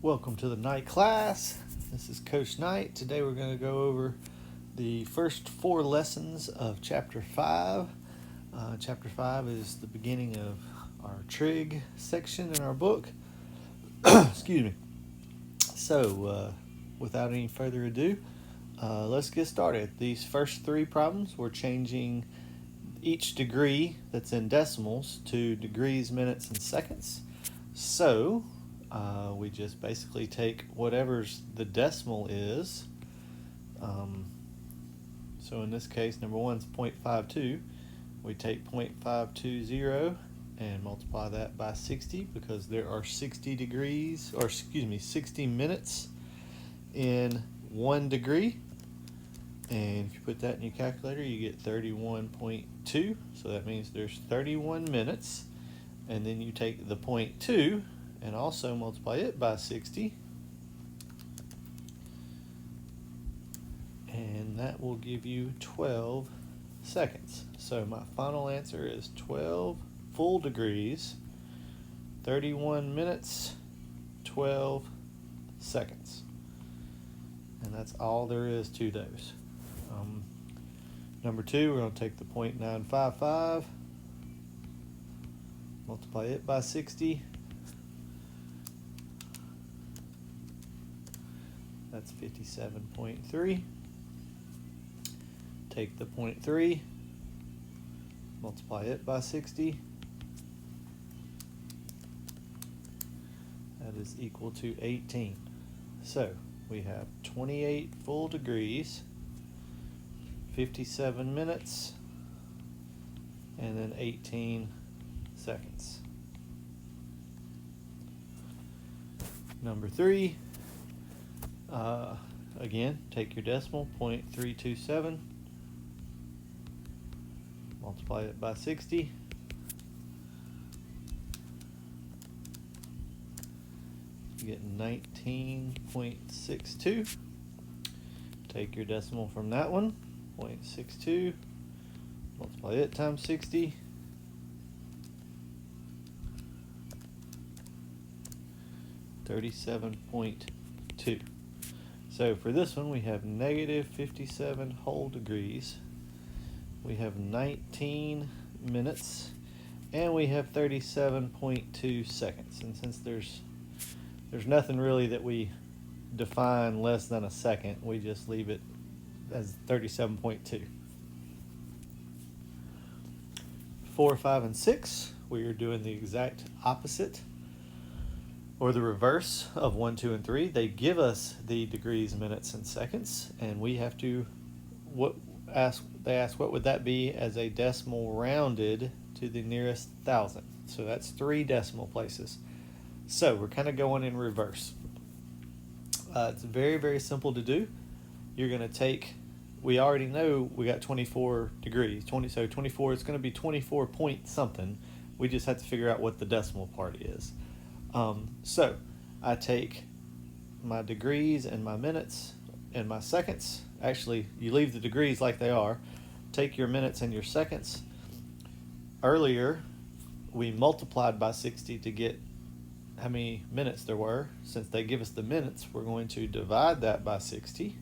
Welcome to the night class. This is Coach Knight. Today we're going to go over the first 4 lessons of Chapter 5. Chapter 5 is the beginning of our trig section in our book. Excuse me. So, without any further ado, let's get started. These first 3 problems, we're changing each degree that's in decimals to degrees, minutes, and seconds. So, we just basically take whatever's the decimal is. So in this case, number 1 is 0.52. We take 0.520 and multiply that by 60 because there are 60 minutes in 1 degree. And if you put that in your calculator, you get 31.2. So that means there's 31 minutes. And then you take the 0.2 and also multiply it by 60. And that will give you 12 seconds. So my final answer is 12 full degrees, 31 minutes, 12 seconds. And that's all there is to those. Number 2, we're going to take the 0.955, multiply it by 60. That's 57.3. Take the 0.3, multiply it by 60. That is equal to 18. So we have 28 full degrees, 57 minutes, and then 18 seconds. Number 3. Again, take your decimal, 0.327, multiply it by 60. You get 19.62. Take your decimal from that one, 0.62, multiply it times 60. $37.2. So for this one, we have negative 57 whole degrees, we have 19 minutes, and we have 37.2 seconds. And since there's nothing really that we define less than a second, we just leave it as 37.2. 4, 5, and 6, we are doing the exact opposite, or the reverse of 1, 2, and 3. They give us the degrees, minutes, and seconds, and we have to they ask what would that be as a decimal rounded to the nearest thousand. So that's 3 decimal places. So we're kind of going in reverse. It's very, very simple to do. You're going to take, we already know we got 24 degrees. So 24, it's going to be 24 point something. We just have to figure out what the decimal part is. So I take my degrees and my minutes and my seconds. Actually, you leave the degrees like they are. Take your minutes and your seconds. Earlier, we multiplied by 60 to get how many minutes there were. Since they give us the minutes, we're going to divide that by 60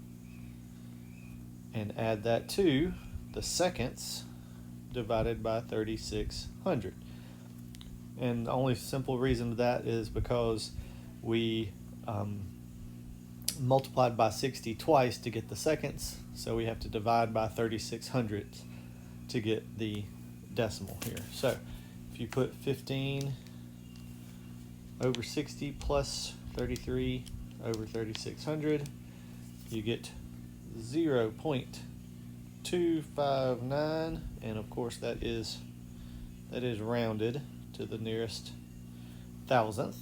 and add that to the seconds divided by 3,600. And the only simple reason for that is because we multiplied by 60 twice to get the seconds, so we have to divide by 3,600 to get the decimal here. So if you put 15 over 60 plus 33 over 3,600, you get 0.259, and of course that is rounded to the nearest thousandth.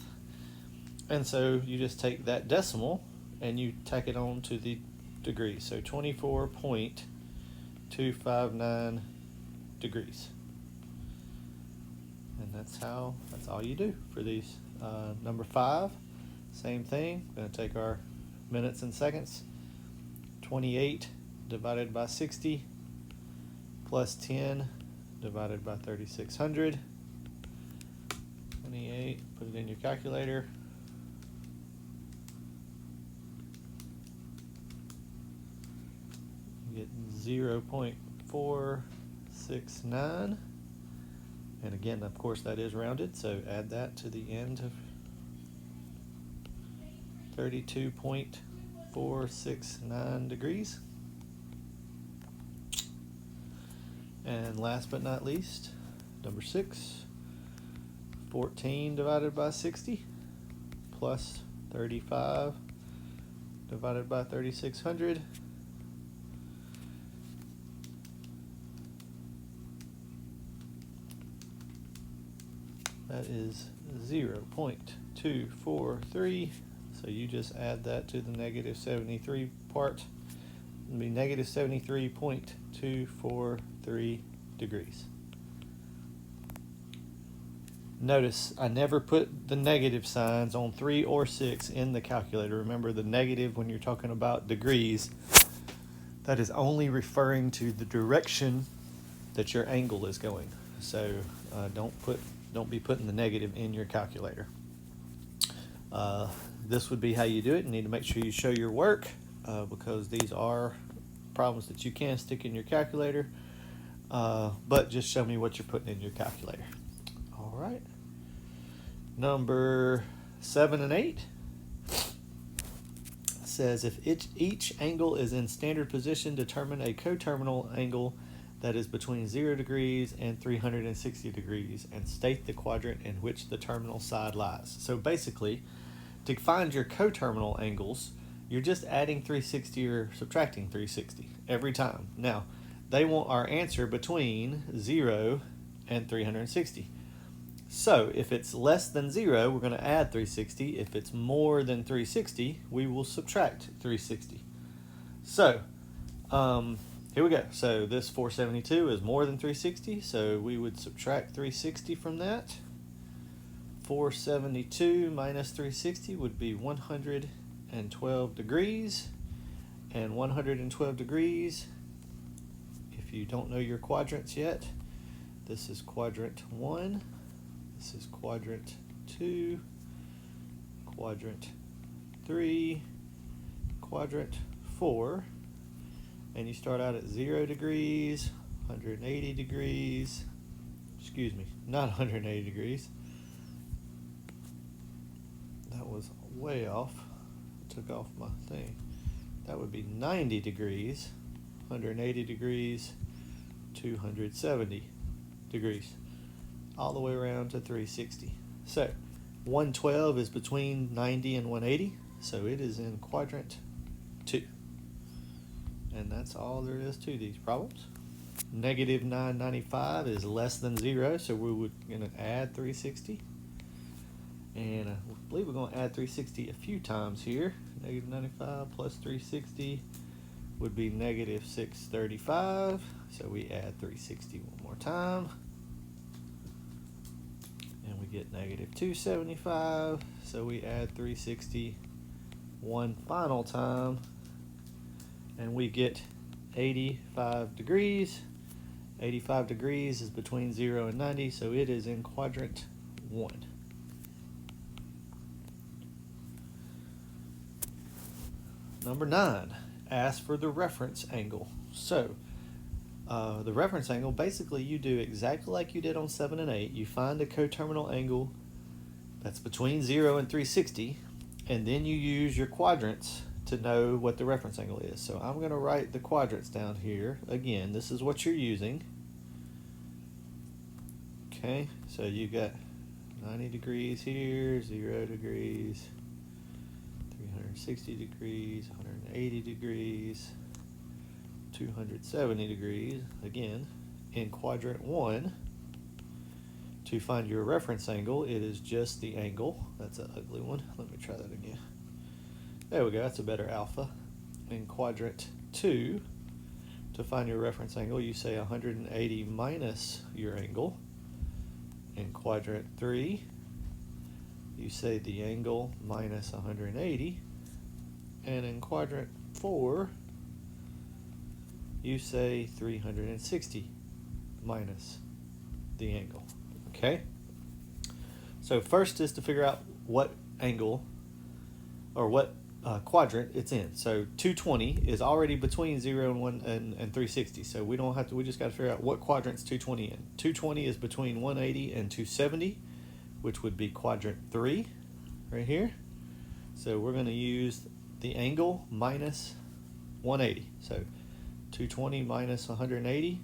And so you just take that decimal and you tack it on to the degrees. So 24.259 degrees. And that's all you do for these. Number 5, same thing. We're going to take our minutes and seconds. 28 divided by 60 plus 10 divided by 3,600. 28, put it in your calculator. 0.469. And again, of course, that is rounded, so add that to the end of 32.469 degrees. And last but not least, number 6, 14 divided by 60 plus 35 divided by 3600. That is 0.243. So you just add that to the negative 73 part. It'll be negative 73.243 degrees. Notice I never put the negative signs on 3 or 6 in the calculator. Remember, the negative, when you're talking about degrees, that is only referring to the direction that your angle is going. So don't be putting the negative in your calculator. This would be how you do it. You need to make sure you show your work because these are problems that you can stick in your calculator, but just show me what you're putting in your calculator. All right. Number 7 and 8 says if each angle is in standard position, determine a coterminal angle that is between 0 degrees and 360 degrees and state the quadrant in which the terminal side lies. So basically, to find your coterminal angles, you're just adding 360 or subtracting 360 every time. Now, they want our answer between 0 and 360. So if it's less than 0, we're going to add 360. If it's more than 360, we will subtract 360. So here we go. So this 472 is more than 360, so we would subtract 360 from that. 472 minus 360 would be 112 degrees. And 112 degrees, if you don't know your quadrants yet, this is quadrant 1, this is quadrant 2, quadrant 3, quadrant 4, and you start out at 0 degrees, 180 degrees, excuse me, not 180 degrees. That was way off. I took off my thing. That would be 90 degrees, 180 degrees, 270 degrees, all the way around to 360. So 112 is between 90 and 180, so it is in quadrant 2. And that's all there is to these problems. Negative 995 is less than 0, so we're going to add 360. And I believe we're going to add 360 a few times here. Negative 95 plus 360 would be negative 635. So we add 360 one more time. And we get negative 275. So we add 360 one final time. And we get 85 degrees. 85 degrees is between 0 and 90, so it is in quadrant 1. Number 9, ask for the reference angle. So the reference angle, basically you do exactly like you did on 7 and 8. You find a coterminal angle that's between 0 and 360, and then you use your quadrants to know what the reference angle is. So I'm going to write the quadrants down here. Again, this is what you're using. Okay, so you got 90 degrees here, 0 degrees, 360 degrees, 180 degrees, 270 degrees. Again, in quadrant 1, to find your reference angle, it is just the angle. That's an ugly one. Let me try that again. There we go, that's a better alpha. In quadrant 2, to find your reference angle, you say 180 minus your angle. In quadrant 3, you say the angle minus 180. And in quadrant 4, you say 360 minus the angle. Okay? So first is to figure out what angle or what quadrant it's in. So 220 is already between 0 and 1 and 360. So we don't have to. We just got to figure out what quadrant's 220 in. 220 is between 180 and 270, which would be quadrant 3, right here. So we're going to use the angle minus 180. So 220 minus 180.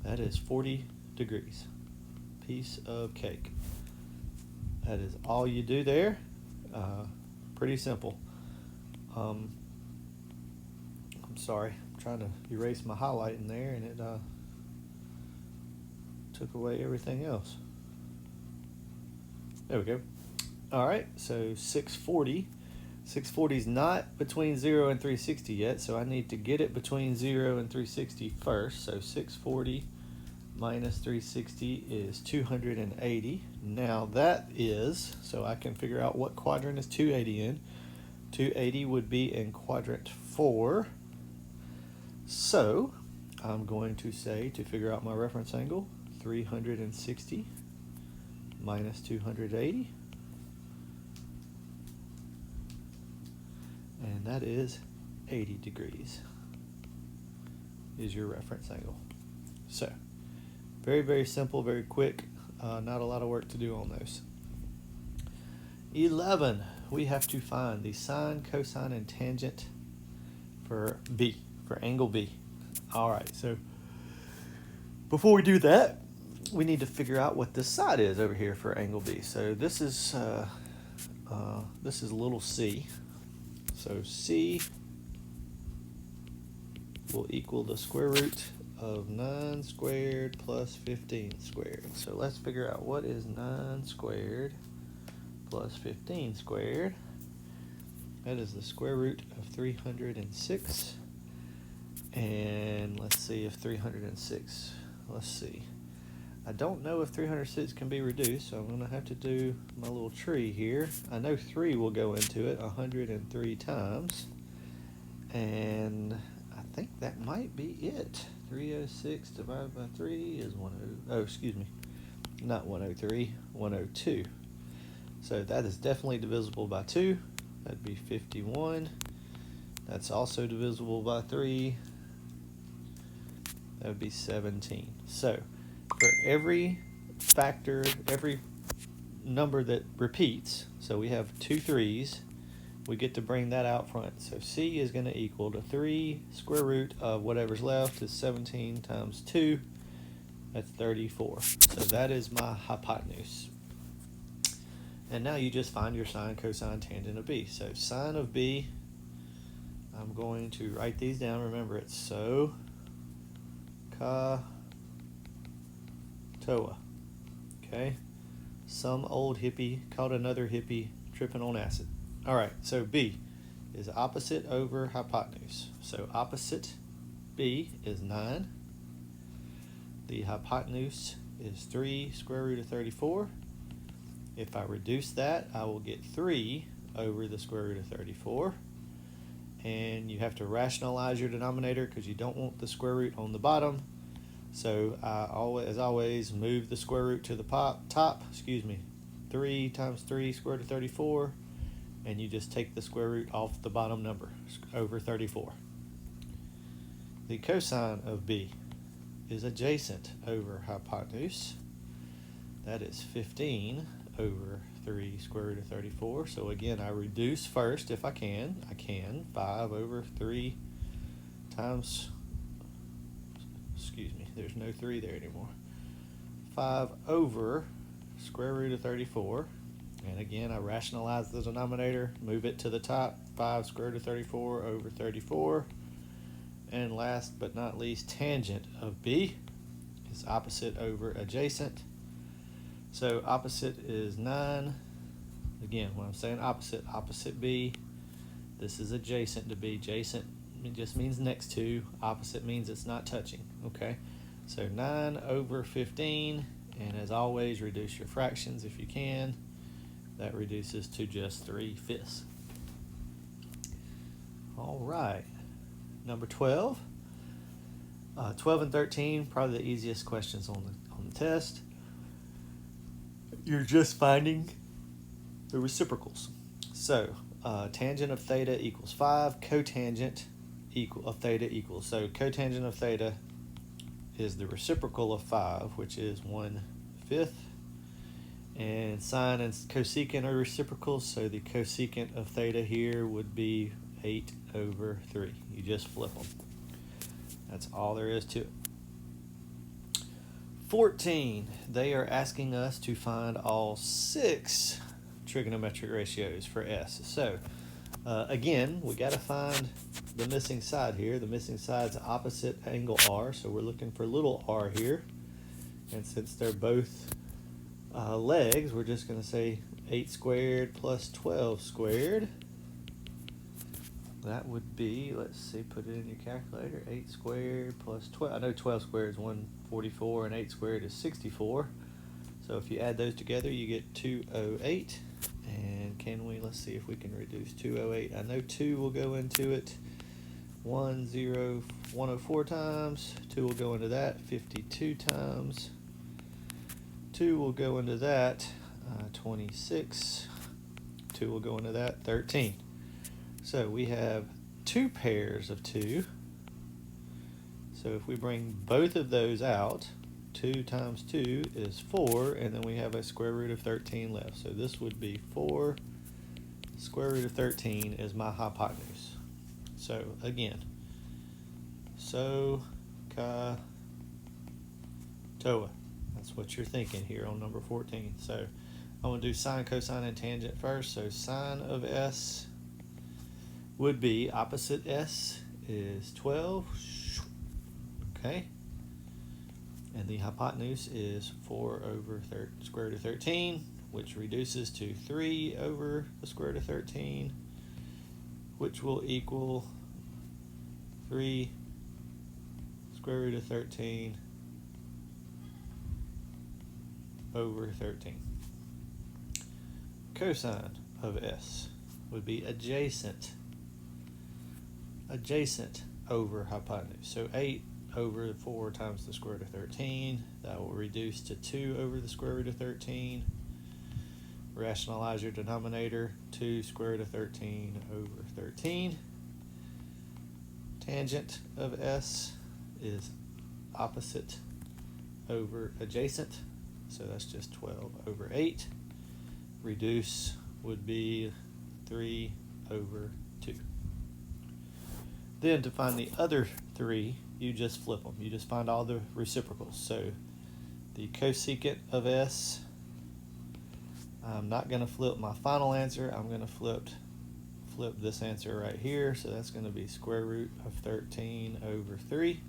That is 40 degrees. Piece of cake. That is all you do there. Pretty simple. I'm sorry, I'm trying to erase my highlight in there, and it took away everything else. There we go. All right, so 640. 640 is not between 0 and 360 yet, so I need to get it between 0 and 360 first. So 640 minus 360 is 280. Now that is, so I can figure out what quadrant is 280 in. 280 would be in quadrant 4. So I'm going to say, to figure out my reference angle, 360 minus 280. And that is 80 degrees is your reference angle. So very, very simple, very quick. Not a lot of work to do on those. 11, we have to find the sine, cosine, and tangent for B, for angle B. All right, so before we do that, we need to figure out what this side is over here for angle B. So this is little c. So c will equal the square root of 9 squared plus 15 squared. So let's figure out what is 9 squared plus 15 squared. That is the square root of 306. And let's see if 306, let's see. I don't know if 306 can be reduced, so I'm going to have to do my little tree here. I know 3 will go into it 103 times. And I think that might be it. 306 divided by 3 is 102. Oh, excuse me. Not 103, 102. So that is definitely divisible by 2. That'd be 51. That's also divisible by 3. That would be 17. So for every factor, every number that repeats, so we have 2 3's, we get to bring that out front. So C is going to equal to 3 square root of whatever's left is 17 times 2. That's 34. So that is my hypotenuse. And now you just find your sine, cosine, tangent of B. So sine of B, I'm going to write these down. Remember, it's SOH-CAH-TOA. Okay? Some old hippie caught another hippie tripping on acid. All right, so B is opposite over hypotenuse. So opposite B is 9. The hypotenuse is 3 square root of 34. If I reduce that, I will get 3 over the square root of 34. And you have to rationalize your denominator because you don't want the square root on the bottom. So I always, as always, move the square root to the top. 3 times 3 square root of 34. And you just take the square root off the bottom number, over 34. The cosine of B is adjacent over hypotenuse. That is 15 over 3 square root of 34. So again, I reduce first if I can. 5 over 3 times, there's no 3 there anymore. 5 over square root of 34. And again, I rationalize the denominator, move it to the top, 5 square root of 34 over 34. And last but not least, tangent of B is opposite over adjacent. So opposite is 9. Again, when I'm saying opposite B, this is adjacent to B. Adjacent, it just means next to. Opposite means it's not touching. Okay, so 9 over 15. And as always, reduce your fractions if you can. That reduces to just 3/5. All right, number 12. 12 and 13, probably the easiest questions on the test. You're just finding the reciprocals. So tangent of theta equals 5, cotangent of theta equals. So cotangent of theta is the reciprocal of 5, which is 1/5. And sine and cosecant are reciprocals, so the cosecant of theta here would be 8/3. You just flip them. That's all there is to it. 14, they are asking us to find all 6 trigonometric ratios for S. So, again, we got to find the missing side here. The missing side's opposite angle R, so we're looking for little r here. And since they're both legs, we're just going to say 8 squared plus 12 squared. That would be, let's see, put it in your calculator, 8 squared plus 12. I know 12 squared is 144 and 8 squared is 64. So if you add those together, you get 208. And let's see if we can reduce 208. I know 2 will go into it 104 times. 2 will go into that 52 times. 2 will go into that 26. 2 will go into that 13. So we have 2 pairs of 2. So if we bring both of those out, 2 times 2 is 4, and then we have a square root of 13 left. So this would be 4 square root of 13 is my hypotenuse. So again, SOH-CAH-TOA. That's what you're thinking here on number 14. So I'm going to do sine, cosine, and tangent first. So sine of S would be opposite S is 12. Okay. And the hypotenuse is 4 over square root of 13, which reduces to 3 over the square root of 13, which will equal 3 square root of 13 over 13. Cosine of S would be adjacent over hypotenuse. So 8 over 4 times the square root of 13. That will reduce to 2 over the square root of 13. Rationalize your denominator. 2 square root of 13 over 13. Tangent of S is opposite over adjacent. So that's just 12 over 8. Reduce would be 3 over 2. Then to find the other 3, you just flip them. You just find all the reciprocals. So the cosecant of S, I'm not going to flip my final answer. I'm going to flip this answer right here. So that's going to be square root of 13 over 3.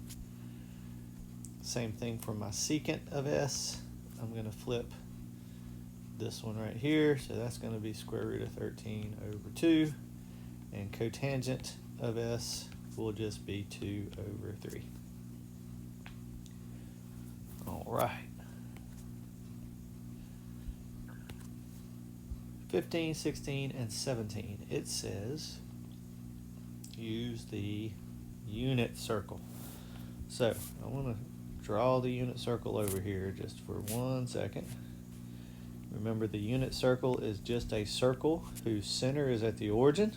Same thing for my secant of S. I'm going to flip this one right here. So that's going to be square root of 13 over 2. And cotangent of S will just be 2 over 3. All right. 15, 16, and 17. It says use the unit circle. So I want to draw the unit circle over here just for 1 second. Remember, the unit circle is just a circle whose center is at the origin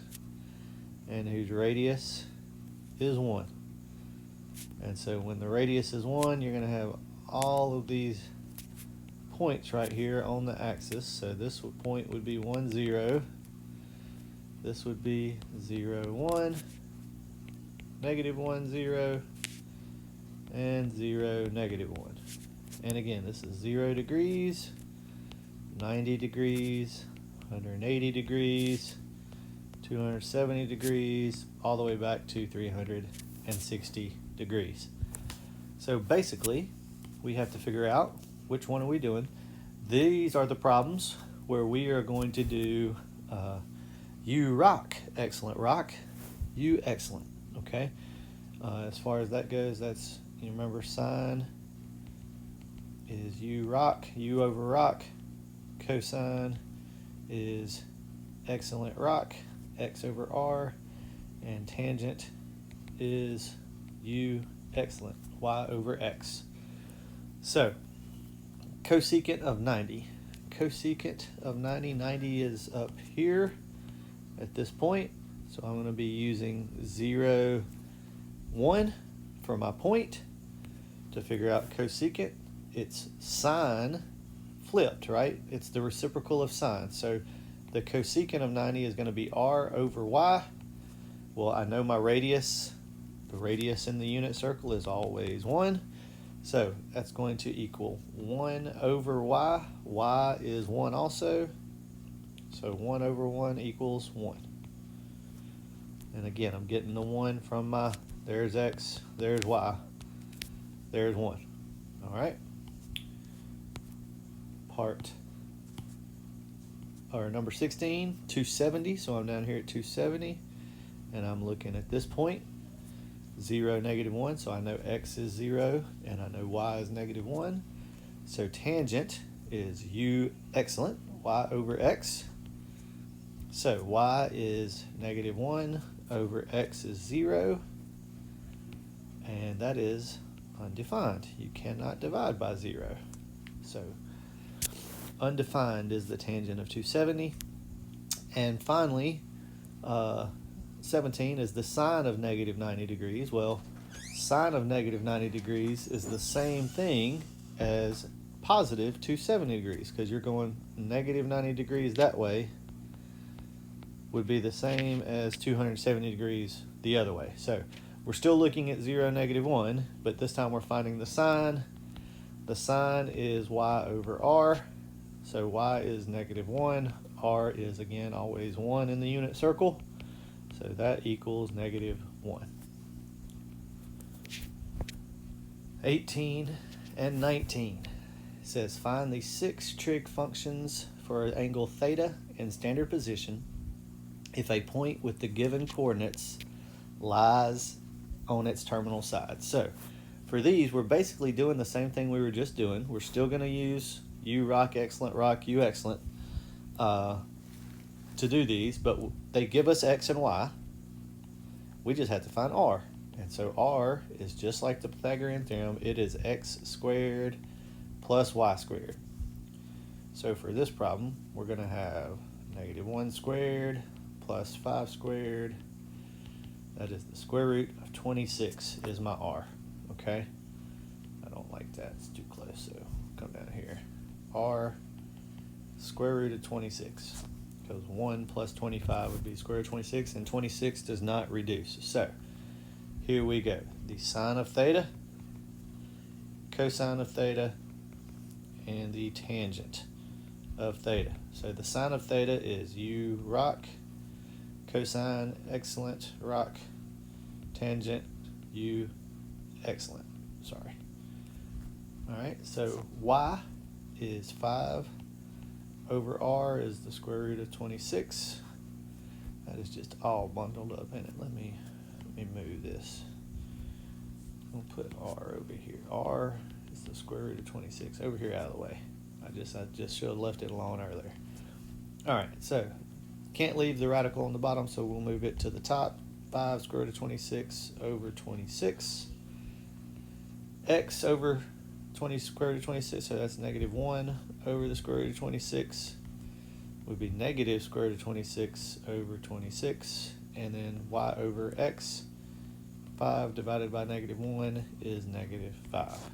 and whose radius is 1. And so when the radius is 1, you're going to have all of these points right here on the axis. So this point would be 1, 0. This would be 0, 1, negative 1, 0, and 0, negative 1. And again, this is 0 degrees, 90 degrees, 180 degrees, 270 degrees, all the way back to 360 degrees. So basically, we have to figure out which one are we doing. These are the problems where we are going to do you rock, excellent rock, you excellent, okay? As far as that goes, that's, you remember, sine is you rock, u over rock. Cosine is excellent rock, x over r, and tangent is u excellent, y over x. So cosecant of 90. Cosecant of 90, 90 is up here. at this point. So I'm going to be using 0, 1 for my point to figure out cosecant. It's sine flipped, right? It's the reciprocal of sine. So the cosecant of 90 is going to be r over y. Well, I know my radius. The radius in the unit circle is always 1. So that's going to equal 1 over y. Y is 1 also. So 1 over 1 equals 1. And again, I'm getting the 1 from my, there's x, there's y, there's 1. All right. Number 16, 270. So I'm down here at 270. And I'm looking at this point. 0, -1, so I know x is 0, and I know y is -1. So tangent is u, excellent, y over x. So y is -1 over x is 0, and that is undefined. You cannot divide by 0. So undefined is the tangent of 270. And finally, 17 is the sine of -90 degrees. Well, sine of -90 degrees is the same thing as positive 270 degrees, because you're going -90 degrees that way would be the same as 270 degrees the other way. So we're still looking at 0, -1, but this time we're finding the sine. The sine is y over r. So y is -1. R is, again, always 1 in the unit circle. So that equals -1. 18 and 19 says find the 6 trig functions for angle theta in standard position if a point with the given coordinates lies on its terminal side. So for these, we're basically doing the same thing we were just doing. We're still going to use u rock, excellent, rock, u excellent to do these, but they give us x and y. We just have to find r. And so r is just like the Pythagorean theorem. It is x squared plus y squared. So for this problem, we're going to have -1 squared plus 5 squared. That is the square root of 26 is my r. Okay? I don't like that. It's too close. So come down here. R square root of 26. Because 1 plus 25 would be square root of 26, and 26 does not reduce. So here we go. The sine of theta, cosine of theta, and the tangent of theta. So the sine of theta is u rock, cosine, excellent, rock, tangent, u, excellent. Sorry. All right, so y is 5 over r is the square root of 26. That is just all bundled up in it. Let me move this. I'll put r over here. R is the square root of 26 over here out of the way. I just should have left it alone earlier. All right, so can't leave the radical on the bottom, so we'll move it to the top. 5 square root of 26 over 26. X over 20 square root of 26, so that's -1 over the square root of 26 would be negative square root of 26 over 26, and then y over x, 5 divided by -1 is -5.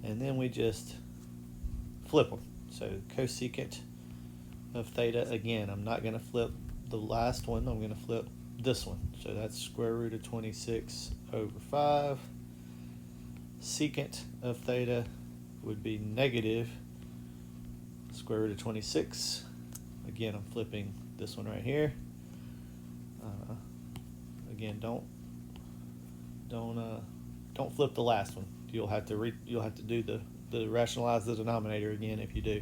And then we just flip them. So cosecant of theta, again, I'm not going to flip the last one, I'm going to flip this one. So that's square root of 26 over 5. Secant of theta would be negative square root of 26. Again, I'm flipping this one right here. Again, don't flip the last one. You'll have to do the rationalize the denominator again if you do.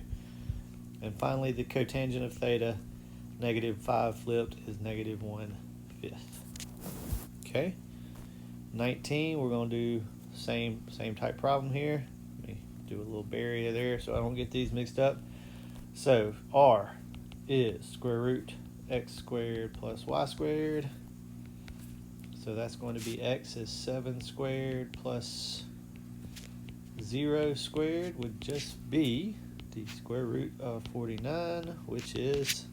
And finally, the cotangent of theta, -5 flipped is -1/5. Okay. 19, we're going to do same type problem here. Let me do a little barrier there so I don't get these mixed up. So r is square root x squared plus y squared. So that's going to be x is 7 squared plus 0 squared would just be the square root of 49, which is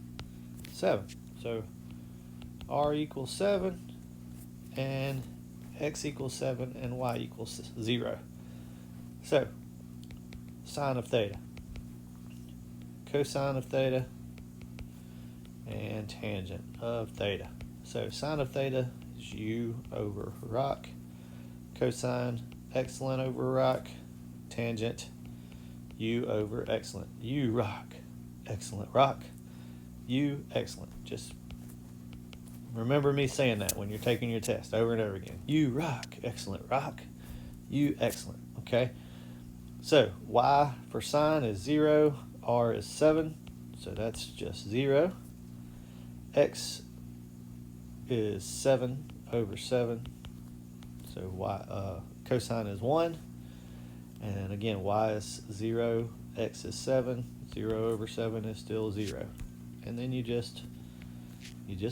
7. So r equals 7, and x equals 7, and y equals 0. So sine of theta, cosine of theta, and tangent of theta. So sine of theta is u over rock, cosine excellent over rock, tangent u over excellent. U rock, excellent rock, u excellent. Just remember me saying that when you're taking your test over and over again. U rock, excellent rock, u excellent. Okay, so y for sine is 0, r is 7, so that's just 0. X is 7 over 7, so y cosine is 1, and again y is 0, x is 7, 0 over 7 is still 0, and then you just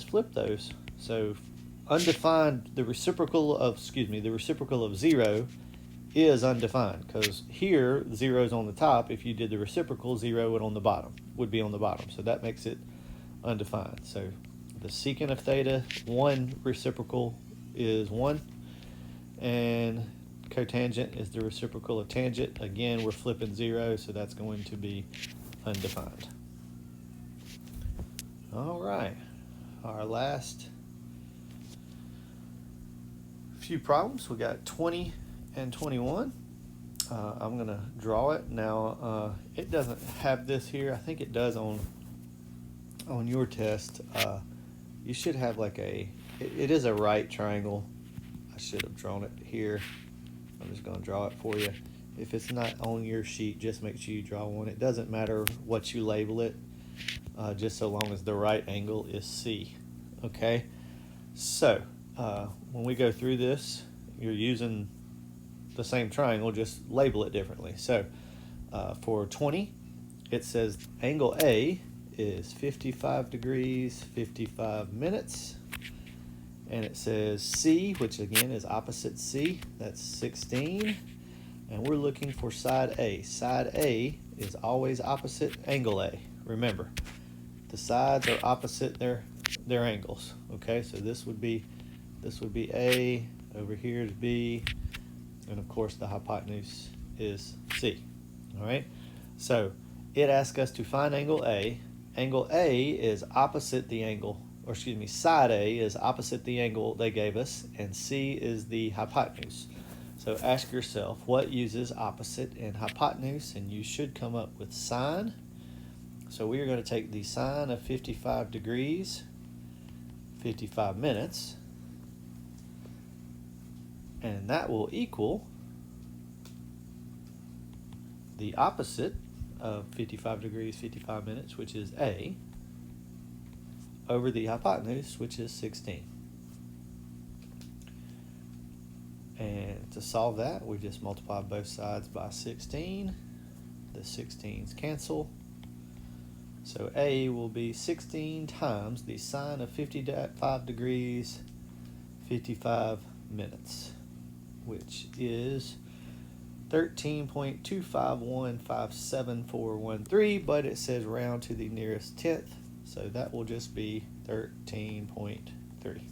flip those. So undefined, the reciprocal of 0 is undefined, because here 0 is on the top. If you did the reciprocal, 0 would be on the bottom, so that makes it undefined. So the secant of theta, 1 reciprocal is 1, and cotangent is the reciprocal of tangent. Again, we're flipping 0, so that's going to be undefined. All right, our last few problems. We got 20 and 21. I'm going to draw it. Now, it doesn't have this here. I think it does on your test. You should have like it is a right triangle. I should have drawn it here. I'm just going to draw it for you. If it's not on your sheet, just make sure you draw one. It doesn't matter what you label it, just so long as the right angle is C. Okay? So, when we go through this, you're using the same triangle, just label it differently. So, for 20, it says angle A is 55 degrees, 55 minutes. And it says C, which again is opposite C, that's 16. And we're looking for side A. Side A is always opposite angle A. Remember, the sides are opposite their angles. Okay, so this would be A, over here is B, and of course the hypotenuse is C. All right, so it asks us to find angle A. Angle A is opposite the angle, or excuse me, side A is opposite the angle they gave us, and C is the hypotenuse. So ask yourself, what uses opposite and hypotenuse? And you should come up with sine. So we are going to take the sine of 55 degrees, 55 minutes, and that will equal the opposite of 55 degrees, 55 minutes, which is A, over the hypotenuse, which is 16. And to solve that, we just multiply both sides by 16. The 16s cancel. So A will be 16 times the sine of 55 degrees, 55 minutes, which is 13.251574113, but it says round to the nearest tenth, so that will just be 13.3.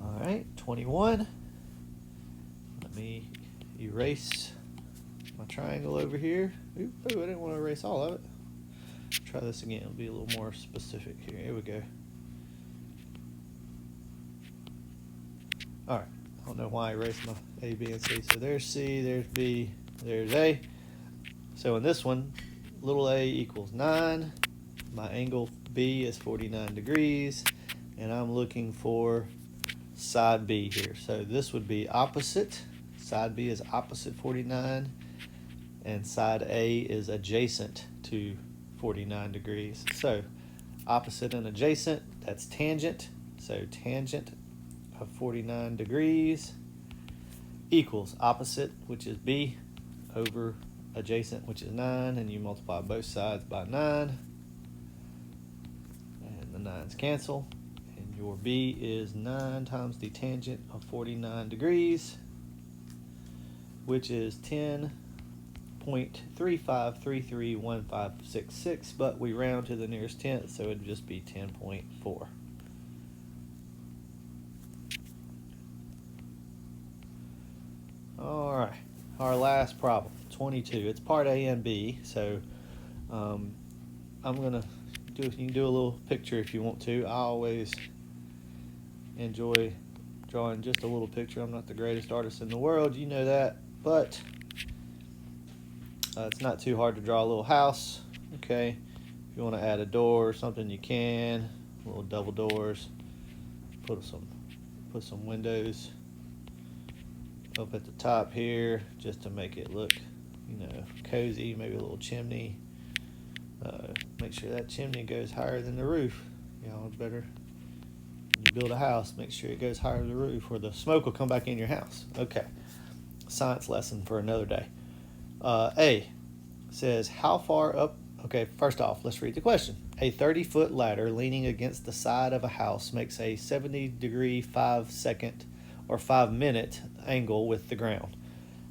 All right, 21. Let me erase my triangle over here. Ooh, I didn't want to erase all of it. Try this again. It'll be a little more specific here. Here we go. All right. I don't know why I erased my A, B, and C. So there's C, there's B, there's A. So in this one, little a equals 9. My angle B is 49 degrees, and I'm looking for side B here. So this would be opposite. Side B is opposite 49, and side A is adjacent to 49 degrees. So opposite and adjacent, that's tangent. So tangent of 49 degrees equals opposite, which is B, over adjacent, which is 9, and you multiply both sides by 9, and the 9s cancel, and your B is 9 times the tangent of 49 degrees, which is 10.5 10.35331566, but we round to the nearest tenth, so it'd just be 10.4. All right, our last problem, 22. It's part A and B, so I'm gonna do. You can do a little picture if you want to. I always enjoy drawing just a little picture. I'm not the greatest artist in the world, you know that, but it's not too hard to draw a little house. Okay, if you want to add a door or something, you can. Little double doors. Put some windows up at the top here, just to make it look, cozy. Maybe a little chimney. Make sure that chimney goes higher than the roof. Better. When you build a house, make sure it goes higher than the roof, or the smoke will come back in your house. Okay, science lesson for another day. A says, how far up? Okay, first off, let's read the question. A 30-foot ladder leaning against the side of a house makes a 70-degree 5-second or 5-minute angle with the ground.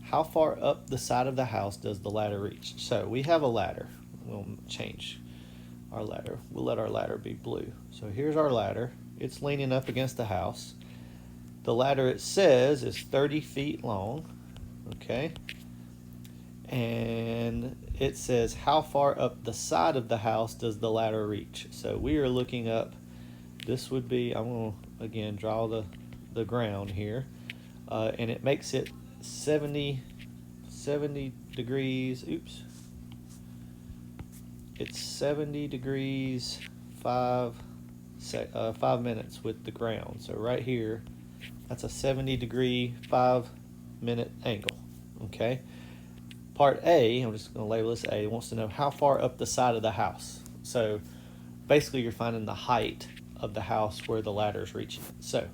How far up the side of the house does the ladder reach? So we have a ladder. We'll change our ladder. We'll let our ladder be blue. So here's our ladder. It's leaning up against the house. The ladder, it says, is 30 feet long. Okay. And it says, how far up the side of the house does the ladder reach? So we are looking up, this would be, I'm going to, again, draw the ground here. And it makes it 70 degrees, oops. It's 70 degrees 5 minutes with the ground. So right here, that's a 70-degree 5-minute angle. Okay. Part A, I'm just going to label this A, wants to know how far up the side of the house. So basically you're finding the height of the house where the ladder is reaching. So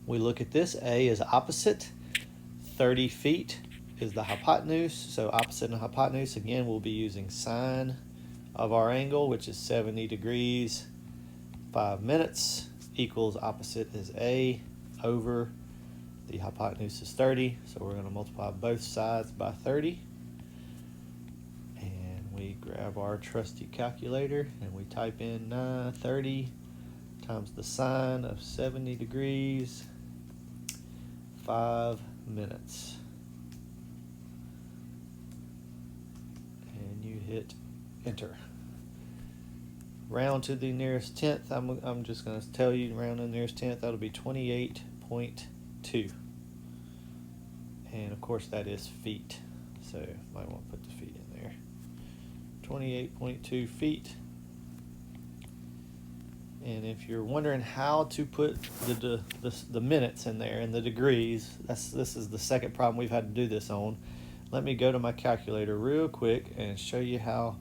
we look at this. A is opposite. 30 feet is the hypotenuse. So opposite and hypotenuse, again, we'll be using sine of our angle, which is 70 degrees 5 minutes, equals opposite is A over the hypotenuse is 30, so we're going to multiply both sides by 30. And we grab our trusty calculator and we type in 930 times the sine of 70 degrees 5 minutes. And you hit enter. Round to the nearest tenth. I'm just going to tell you, round to the nearest tenth, that'll be 28.2. And of course that is feet, so might want to put the feet in there. 28.2 feet. And if you're wondering how to put the minutes in there and the degrees, this is the second problem we've had to do this on. Let me go to my calculator real quick and show you how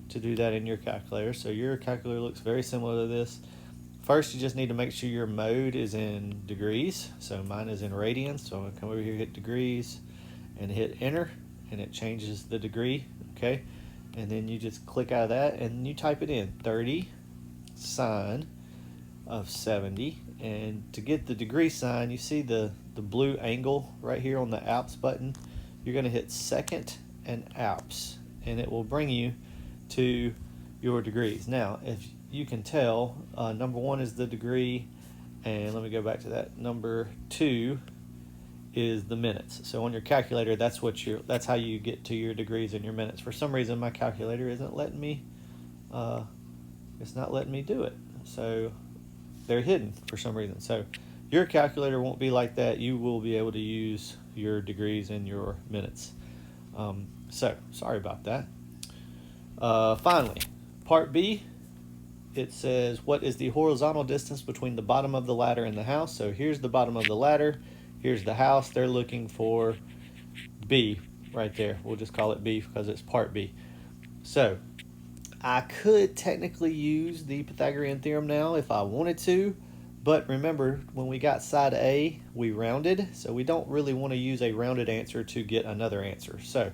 to do that in your calculator. So your calculator looks very similar to this. First, you just need to make sure your mode is in degrees. So mine is in radians. So I'm going to come over here, hit degrees, and hit enter, and it changes the degree. Okay, and then you just click out of that and you type it in, 30 sine of 70. And to get the degree sign, you see the blue angle right here on the Alps button. You're going to hit second and Alps, and it will bring you to your degrees. Now, if you can tell, number 1 is the degree, and let me go back to that. Number 2 is the minutes. So on your calculator, that's how you get to your degrees and your minutes. For some reason, my calculator isn't letting me. It's not letting me do it. So they're hidden for some reason. So your calculator won't be like that. You will be able to use your degrees and your minutes. So sorry about that. Finally, part B, it says, what is the horizontal distance between the bottom of the ladder and the house? So here's the bottom of the ladder. Here's the house. They're looking for B right there. We'll just call it B because it's part B. So I could technically use the Pythagorean theorem now if I wanted to, but remember, when we got side A, we rounded, so we don't really want to use a rounded answer to get another answer. So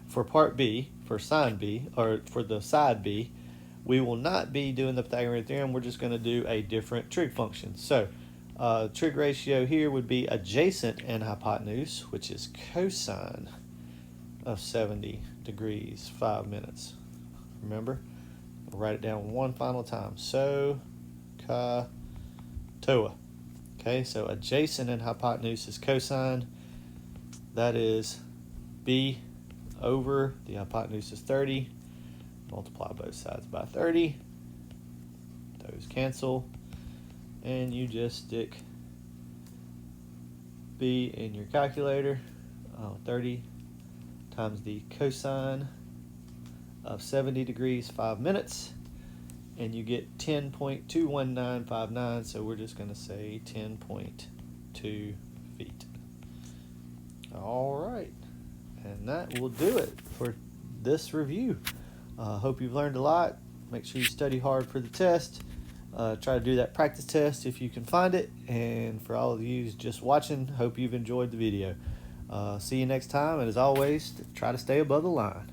for part B, for sine B, or for the side B, we will not be doing the Pythagorean theorem. We're just going to do a different trig function. So trig ratio here would be adjacent and hypotenuse, which is cosine of 70 degrees 5 minutes. Remember, we'll write it down one final time. SOH-CAH-TOA. Okay, so adjacent and hypotenuse is cosine. That is b over, the hypotenuse is 30. Multiply both sides by 30. Those cancel. And you just stick b in your calculator. 30 times the cosine of 70 degrees 5 minutes. And you get 10.21959, so we're just going to say 10.2 feet. All right, and that will do it for this review. Hope you've learned a lot. Make sure you study hard for the test. Try to do that practice test if you can find it. And for all of you just watching, hope you've enjoyed the video. See you next time, and as always, try to stay above the line.